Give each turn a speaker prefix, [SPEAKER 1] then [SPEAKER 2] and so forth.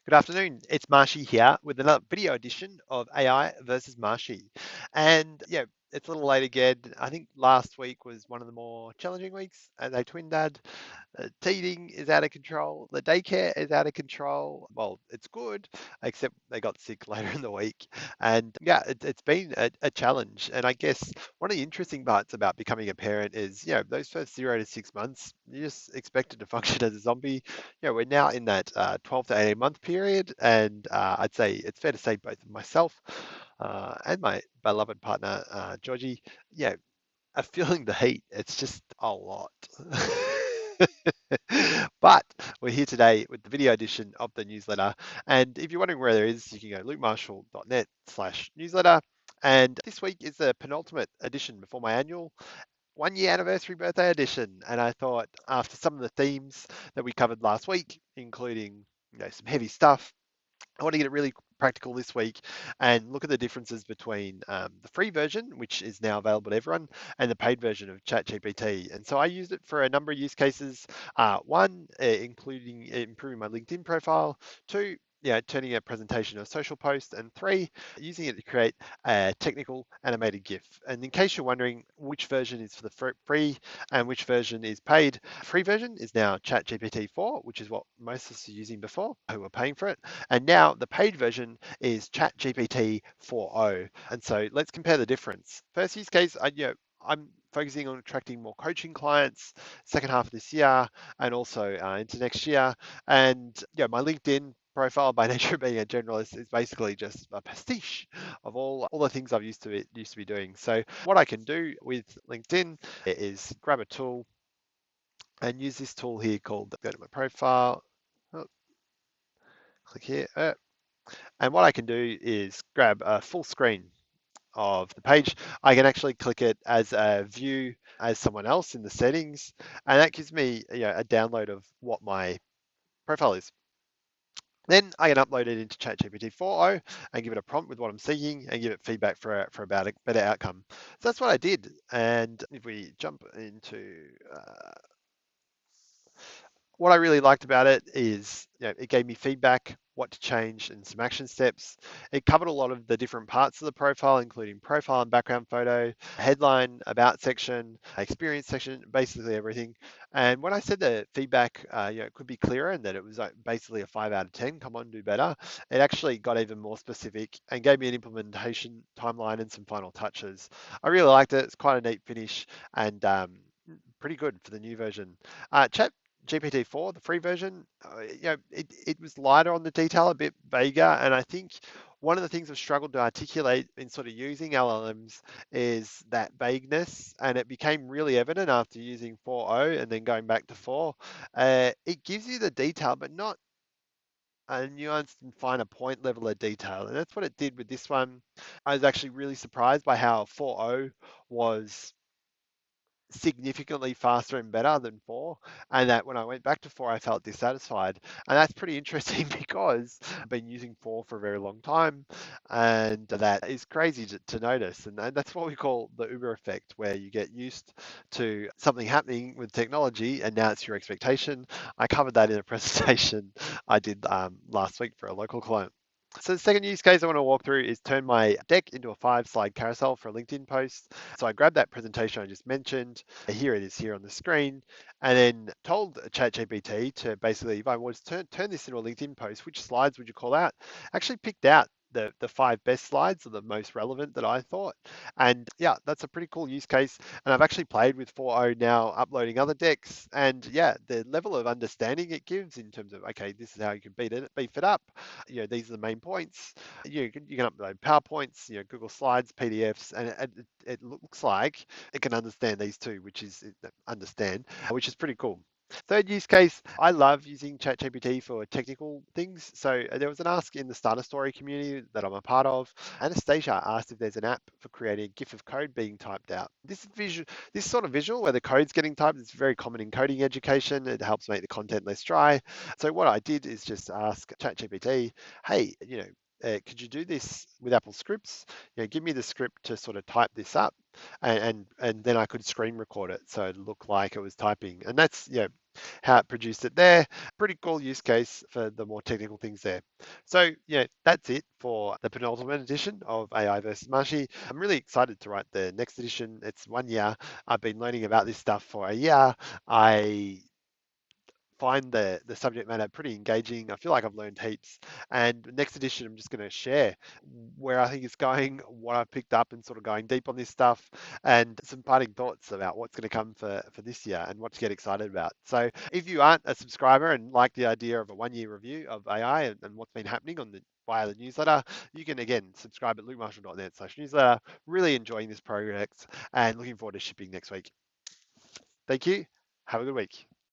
[SPEAKER 1] Good afternoon. It's Marshy here with another video edition of AI versus Marshy. And yeah, it's a little late again. I think last week was one of the more challenging weeks as a twin dad. Teething is out of control. The daycare is out of control. Well, it's good, except they got sick later in the week. And yeah, it's been a challenge. And I guess one of the interesting parts about becoming a parent is, those first 0 to 6 months, you're just expected to function as a zombie. We're now in that 12 to 18 month period. And I'd say it's fair to say both myself and my beloved partner, Georgie, yeah, are feeling the heat. It's just a lot. But we're here today with the video edition of the newsletter. And if you're wondering where there is, you can go lukemarshall.net/newsletter. And this week is the penultimate edition before my annual 1 year anniversary birthday edition. And I thought after some of the themes that we covered last week, including some heavy stuff, I want to get it really practical this week and look at the differences between the free version, which is now available to everyone, and the paid version of ChatGPT. And so I used it for a number of use cases. One, including improving my LinkedIn profile. Two, turning a presentation or a social post. And three, using it to create a technical animated GIF. And in case you're wondering which version is for the free and which version is paid, free version is now ChatGPT 4, which is what most of us are using before, who were paying for it. And now the paid version is ChatGPT 4.0. And so let's compare the difference. First use case, I'm focusing on attracting more coaching clients second half of this year and also into next year. And my LinkedIn profile, by nature of being a generalist, is basically just a pastiche of all the things I've used to be doing. So what I can do with LinkedIn is grab a tool and use this tool here called, go to my profile, oh, click here, and what I can do is grab a full screen of the page. I can actually click it as a view as someone else in the settings, and that gives me a download of what my profile is. Then I can upload it into ChatGPT 4.0 and give it a prompt with what I'm seeking and give it feedback for about a better outcome. So that's what I did. And if we jump into what I really liked about it is, it gave me feedback, what to change, and some action steps. It covered a lot of the different parts of the profile, including profile and background photo, headline, about section, experience section, basically everything. And when I said the feedback, it could be clearer and that it was basically a 5 out of 10, come on, do better, it actually got even more specific and gave me an implementation timeline and some final touches. I really liked it. It's quite a neat finish and pretty good for the new version. Chat GPT-4, the free version, it was lighter on the detail, a bit vaguer, and I think one of the things I've struggled to articulate in sort of using LLMs is that vagueness, and it became really evident after using 4.0 and then going back to 4. It gives you the detail, but not a nuanced and finer point level of detail, and that's what it did with this one. I was actually really surprised by how 4.0 was significantly faster and better than 4, and that when I went back to 4 I felt dissatisfied. And that's pretty interesting because I've been using 4 for a very long time, and that is crazy to notice. And that's what we call the Uber effect, where you get used to something happening with technology and now it's your expectation. I covered that in a presentation I did last week for a local client. So the second use case I want to walk through is turn my deck into a 5 slide carousel for a LinkedIn post. So I grabbed that presentation I just mentioned. Here it is here on the screen, and then told ChatGPT to basically, if I was to turn this into a LinkedIn post, which slides would you call out? Actually picked out the 5 best slides are the most relevant that I thought. And yeah, that's a pretty cool use case. And I've actually played with 4.0 now, uploading other decks. And yeah, the level of understanding it gives in terms of, okay, this is how you can beef it up. These are the main points. You can upload PowerPoints, Google Slides, PDFs, and it looks like it can understand these too, which is pretty cool. Third use case, I love using ChatGPT for technical things. So there was an ask in the Starter Story community that I'm a part of. Anastasia asked if there's an app for creating a GIF of code being typed out. This sort of visual where the code's getting typed is very common in coding education. It helps make the content less dry. So what I did is just ask ChatGPT, hey, could you do this with Apple scripts? Give me the script to sort of type this up, and then I could screen record it so it looked like it was typing. And that's how it produced it there. Pretty cool use case for the more technical things there. So yeah, that's it for the penultimate edition of AI versus Marshy. I'm really excited to write the next edition. It's 1 year. I've been learning about this stuff for a year. I find the subject matter pretty engaging. I feel like I've learned heaps. And next edition, I'm just going to share where I think it's going, what I've picked up, and sort of going deep on this stuff, and some parting thoughts about what's going to come for this year and what to get excited about. So if you aren't a subscriber and like the idea of a 1 year review of AI and what's been happening on the via the newsletter, you can again subscribe at lukemarshall.net/newsletter. Really enjoying this project and looking forward to shipping next week. Thank you. Have a good week.